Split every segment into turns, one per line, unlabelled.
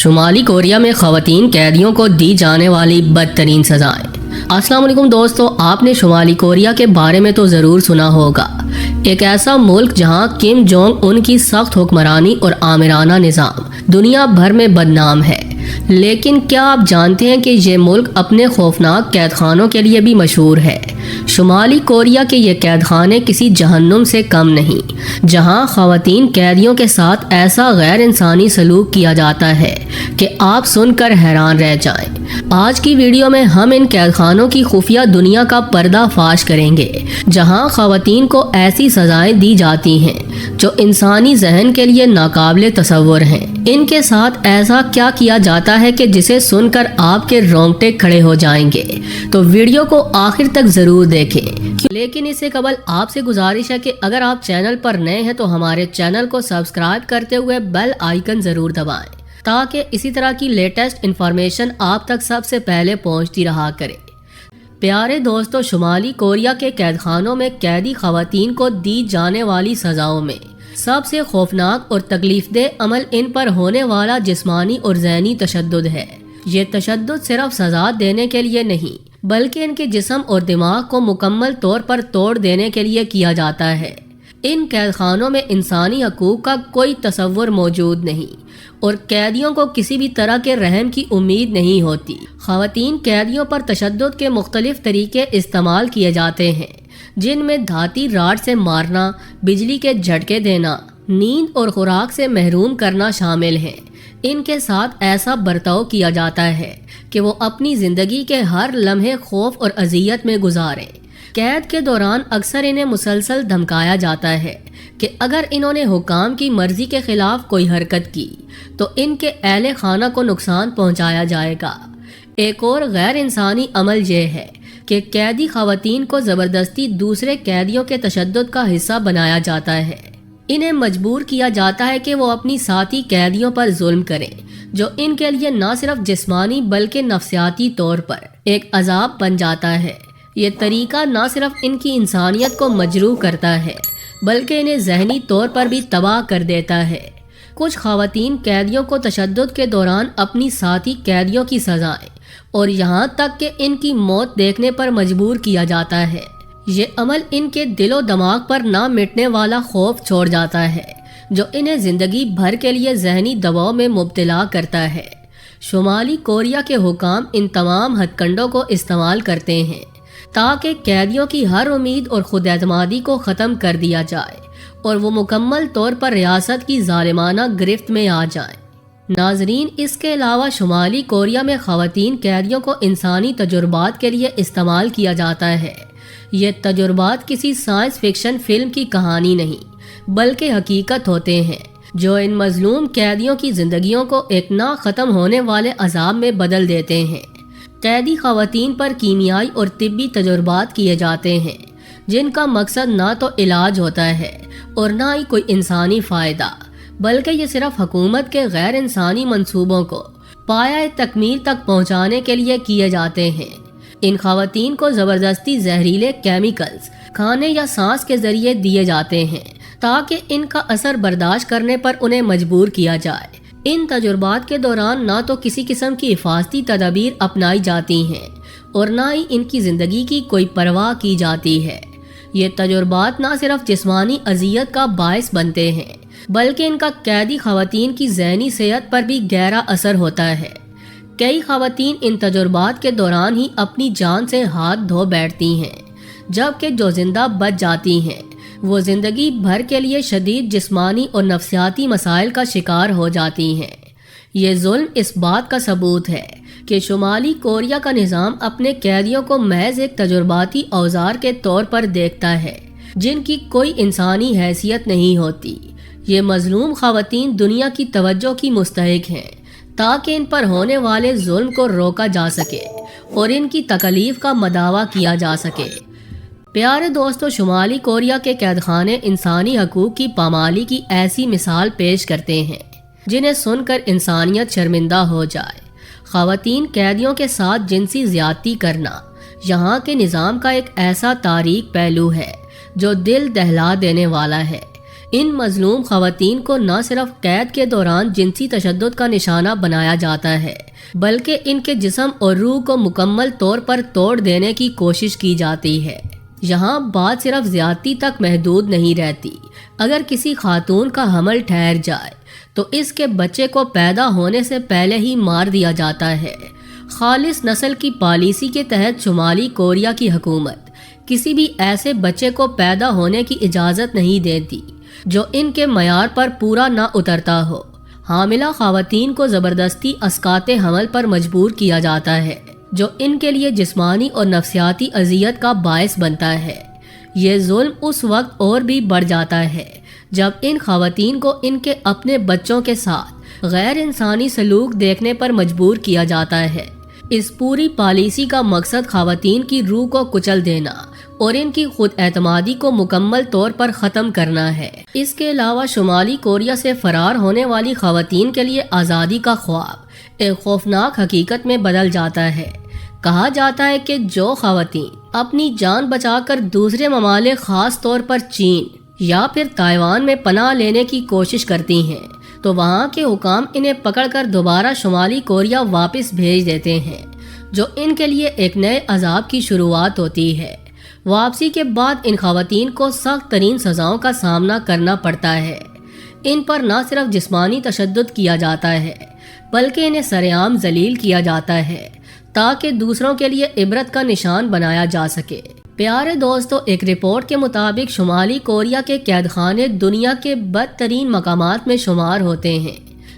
شمالی کوریا میں خواتین قیدیوں کو دی جانے والی بدترین سزائیں۔ السلام علیکم دوستو، آپ نے شمالی کوریا کے بارے میں تو ضرور سنا ہوگا۔ ایک ایسا ملک جہاں کم جونگ ان کی سخت حکمرانی اور آمرانہ نظام دنیا بھر میں بدنام ہے، لیکن کیا آپ جانتے ہیں کہ یہ ملک اپنے خوفناک قید خانوں کے لیے بھی مشہور ہے؟ شمالی کوریا کے یہ قید خانے کسی جہنم سے کم نہیں، جہاں خواتین قیدیوں کے ساتھ ایسا غیر انسانی سلوک کیا جاتا ہے کہ آپ سن کر حیران رہ جائیں۔ آج کی ویڈیو میں ہم ان قید خانوں کی خفیہ دنیا کا پردہ فاش کریں گے، جہاں خواتین کو ایسی سزائیں دی جاتی ہیں جو انسانی ذہن کے لیے ناقابل تصور ہیں۔ ان کے ساتھ ایسا کیا کیا جاتا ہے کہ جسے سن کر آپ کے رونگٹے کھڑے ہو جائیں گے، تو ویڈیو کو آخر تک ضرور دیکھیں۔ لیکن اس سے قبل آپ سے گزارش ہے کہ اگر آپ چینل پر نئے ہیں تو ہمارے چینل کو سبسکرائب کرتے ہوئے بیل آئیکن ضرور دبائیں تاکہ اسی طرح کی لیٹسٹ انفارمیشن آپ تک سب سے پہلے پہنچتی رہا کرے۔ پیارے دوستو، شمالی کوریا کے قید خانوں میں قیدی خواتین کو دی جانے والی سزاؤں میں سب سے خوفناک اور تکلیف دہ عمل ان پر ہونے والا جسمانی اور ذہنی تشدد ہے۔ یہ تشدد صرف سزا دینے کے لیے نہیں، بلکہ ان کے جسم اور دماغ کو مکمل طور پر توڑ دینے کے لیے کیا جاتا ہے۔ ان قید خانوں میں انسانی حقوق کا کوئی تصور موجود نہیں اور قیدیوں کو کسی بھی طرح کے رحم کی امید نہیں ہوتی۔ خواتین قیدیوں پر تشدد کے مختلف طریقے استعمال کیے جاتے ہیں، جن میں دھاتی راڈ سے مارنا، بجلی کے جھٹکے دینا، نیند اور خوراک سے محروم کرنا شامل ہیں۔ ان کے ساتھ ایسا برتاؤ کیا جاتا ہے کہ وہ اپنی زندگی کے ہر لمحے خوف اور اذیت میں گزاریں۔ قید کے دوران اکثر انہیں مسلسل دھمکایا جاتا ہے کہ اگر انہوں نے حکام کی مرضی کے خلاف کوئی حرکت کی تو ان کے اہل خانہ کو نقصان پہنچایا جائے گا۔ ایک اور غیر انسانی عمل یہ ہے کہ قیدی خواتین کو زبردستی دوسرے قیدیوں کے تشدد کا حصہ بنایا جاتا ہے۔ انہیں مجبور کیا جاتا ہے کہ وہ اپنی ساتھی قیدیوں پر ظلم کریں، جو ان کے لیے نہ صرف جسمانی بلکہ نفسیاتی طور پر ایک عذاب بن جاتا ہے۔ یہ طریقہ نہ صرف ان کی انسانیت کو مجروح کرتا ہے بلکہ انہیں ذہنی طور پر بھی تباہ کر دیتا ہے۔ کچھ خواتین قیدیوں کو تشدد کے دوران اپنی ساتھی قیدیوں کی سزائیں اور یہاں تک کہ ان کی موت دیکھنے پر مجبور کیا جاتا ہے۔ یہ عمل ان کے دل و دماغ پر نہ مٹنے والا خوف چھوڑ جاتا ہے جو انہیں زندگی بھر کے لیے ذہنی دباؤ میں مبتلا کرتا ہے۔ شمالی کوریا کے حکام ان تمام ہتھ کنڈوں کو استعمال کرتے ہیں تاکہ قیدیوں کی ہر امید اور خود اعتمادی کو ختم کر دیا جائے اور وہ مکمل طور پر ریاست کی ظالمانہ گرفت میں آ جائیں۔ ناظرین، اس کے علاوہ شمالی کوریا میں خواتین قیدیوں کو انسانی تجربات کے لیے استعمال کیا جاتا ہے۔ یہ تجربات کسی سائنس فکشن فلم کی کہانی نہیں بلکہ حقیقت ہوتے ہیں، جو ان مظلوم قیدیوں کی زندگیوں کو ایک نہ ختم ہونے والے عذاب میں بدل دیتے ہیں۔ قیدی خواتین پر کیمیائی اور طبی تجربات کیے جاتے ہیں، جن کا مقصد نہ تو علاج ہوتا ہے اور نہ ہی کوئی انسانی فائدہ، بلکہ یہ صرف حکومت کے غیر انسانی منصوبوں کو پایہ تکمیل تک پہنچانے کے لیے کیے جاتے ہیں۔ ان خواتین کو زبردستی زہریلے کیمیکلز کھانے یا سانس کے ذریعے دیے جاتے ہیں تاکہ ان کا اثر برداشت کرنے پر انہیں مجبور کیا جائے۔ ان تجربات کے دوران نہ تو کسی قسم کی حفاظتی تدابیر اپنائی جاتی ہیں اور نہ ہی ان کی زندگی کی کوئی پرواہ کی جاتی ہے۔ یہ تجربات نہ صرف جسمانی اذیت کا باعث بنتے ہیں بلکہ ان کا قیدی خواتین کی ذہنی صحت پر بھی گہرا اثر ہوتا ہے۔ کئی خواتین ان تجربات کے دوران ہی اپنی جان سے ہاتھ دھو بیٹھتی ہیں، جبکہ جو زندہ بچ جاتی ہیں وہ زندگی بھر کے لیے شدید جسمانی اور نفسیاتی مسائل کا شکار ہو جاتی ہیں۔ یہ ظلم اس بات کا ثبوت ہے کہ شمالی کوریا کا نظام اپنے قیدیوں کو محض ایک تجرباتی اوزار کے طور پر دیکھتا ہے، جن کی کوئی انسانی حیثیت نہیں ہوتی۔ یہ مظلوم خواتین دنیا کی توجہ کی مستحق ہیں تاکہ ان پر ہونے والے ظلم کو روکا جا سکے اور ان کی تکلیف کا مداوع کیا جا سکے۔ پیارے دوستو، شمالی کوریا کے قید خانے انسانی حقوق کی پامالی کی ایسی مثال پیش کرتے ہیں جنہیں سن کر انسانیت شرمندہ ہو جائے۔ خواتین قیدیوں کے ساتھ جنسی زیادتی کرنا یہاں کے نظام کا ایک ایسا تاریک پہلو ہے جو دل دہلا دینے والا ہے۔ ان مظلوم خواتین کو نہ صرف قید کے دوران جنسی تشدد کا نشانہ بنایا جاتا ہے بلکہ ان کے جسم اور روح کو مکمل طور پر توڑ دینے کی کوشش کی جاتی ہے۔ یہاں بات صرف زیادتی تک محدود نہیں رہتی۔ اگر کسی خاتون کا حمل ٹھہر جائے تو اس کے بچے کو پیدا ہونے سے پہلے ہی مار دیا جاتا ہے۔ خالص نسل کی پالیسی کے تحت شمالی کوریا کی حکومت کسی بھی ایسے بچے کو پیدا ہونے کی اجازت نہیں دیتی جو ان کے معیار پر پورا نہ اترتا ہو۔ حاملہ خواتین کو زبردستی اسقاط حمل پر مجبور کیا جاتا ہے جو ان کے لیے جسمانی اور نفسیاتی اذیت کا باعث بنتا ہے۔ یہ ظلم اس وقت اور بھی بڑھ جاتا ہے جب ان خواتین کو ان کے اپنے بچوں کے ساتھ غیر انسانی سلوک دیکھنے پر مجبور کیا جاتا ہے۔ اس پوری پالیسی کا مقصد خواتین کی روح کو کچل دینا اور ان کی خود اعتمادی کو مکمل طور پر ختم کرنا ہے۔ اس کے علاوہ شمالی کوریا سے فرار ہونے والی خواتین کے لیے آزادی کا خواب ایک خوفناک حقیقت میں بدل جاتا ہے۔ کہا جاتا ہے کہ جو خواتین اپنی جان بچا کر دوسرے ممالک خاص طور پر چین یا پھر تائیوان میں پناہ لینے کی کوشش کرتی ہیں تو وہاں کے حکام انہیں پکڑ کر دوبارہ شمالی کوریا واپس بھیج دیتے ہیں، جو ان کے لیے ایک نئے عذاب کی شروعات ہوتی ہے۔ واپسی کے بعد ان خواتین کو سخت ترین سزاؤں کا سامنا کرنا پڑتا ہے۔ ان پر نہ صرف جسمانی تشدد کیا جاتا ہے بلکہ انہیں سرعام ذلیل کیا جاتا ہے تاکہ دوسروں کے لیے عبرت کا نشان بنایا جا سکے۔ پیارے دوستو، ایک رپورٹ کے مطابق شمالی کوریا کے قید خانے دنیا کے بدترین مقامات میں شمار ہوتے ہیں،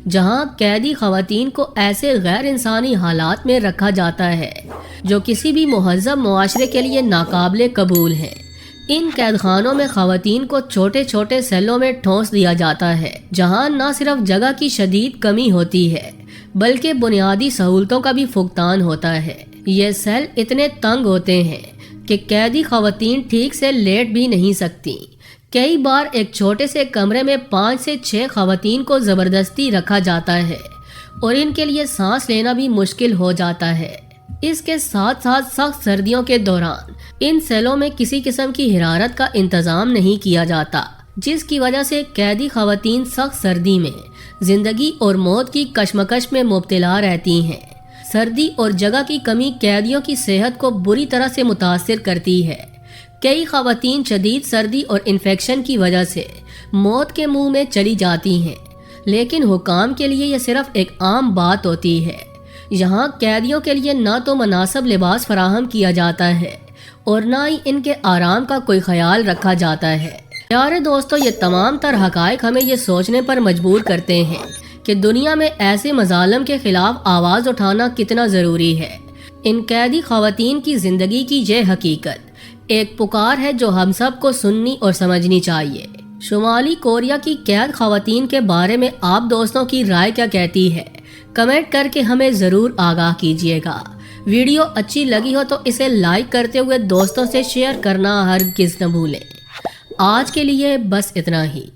جہاں قیدی خواتین کو ایسے غیر انسانی حالات میں رکھا جاتا ہے جو کسی بھی مہذب معاشرے کے لیے ناقابل قبول ہیں۔ ان قید خانوں میں خواتین کو چھوٹے چھوٹے سیلوں میں ٹھونس دیا جاتا ہے، جہاں نہ صرف جگہ کی شدید کمی ہوتی ہے بلکہ بنیادی سہولتوں کا بھی فقدان ہوتا ہے۔ یہ سیل اتنے تنگ ہوتے ہیں کہ قیدی خواتین ٹھیک سے لیٹ بھی نہیں سکتی۔ کئی بار ایک چھوٹے سے کمرے میں 5 سے 6 خواتین کو زبردستی رکھا جاتا ہے اور ان کے لیے سانس لینا بھی مشکل ہو جاتا ہے۔ اس کے ساتھ ساتھ سخت سردیوں کے دوران ان سیلوں میں کسی قسم کی حرارت کا انتظام نہیں کیا جاتا، جس کی وجہ سے قیدی خواتین سخت سردی میں زندگی اور موت کی کشمکش میں مبتلا رہتی ہیں۔ سردی اور جگہ کی کمی قیدیوں کی صحت کو بری طرح سے متاثر کرتی ہے۔ کئی خواتین شدید سردی اور انفیکشن کی وجہ سے موت کے منہ میں چلی جاتی ہیں، لیکن حکام کے لیے یہ صرف ایک عام بات ہوتی ہے۔ یہاں قیدیوں کے لیے نہ تو مناسب لباس فراہم کیا جاتا ہے اور نہ ہی ان کے آرام کا کوئی خیال رکھا جاتا ہے۔ پیارے دوستو، یہ تمام تر حقائق ہمیں یہ سوچنے پر مجبور کرتے ہیں کہ دنیا میں ایسے مظالم کے خلاف آواز اٹھانا کتنا ضروری ہے۔ ان قیدی خواتین کی زندگی کی یہ حقیقت ایک پکار ہے جو ہم سب کو سننی اور سمجھنی چاہیے۔ شمالی کوریا کی قید خواتین کے بارے میں آپ دوستوں کی رائے کیا کہتی ہے؟ کمنٹ کر کے ہمیں ضرور آگاہ کیجیے گا۔ ویڈیو اچھی لگی ہو تو اسے لائک کرتے ہوئے دوستوں سے شیئر کرنا ہرگز نہ بھولیں۔ آج کے لیے بس اتنا ہی۔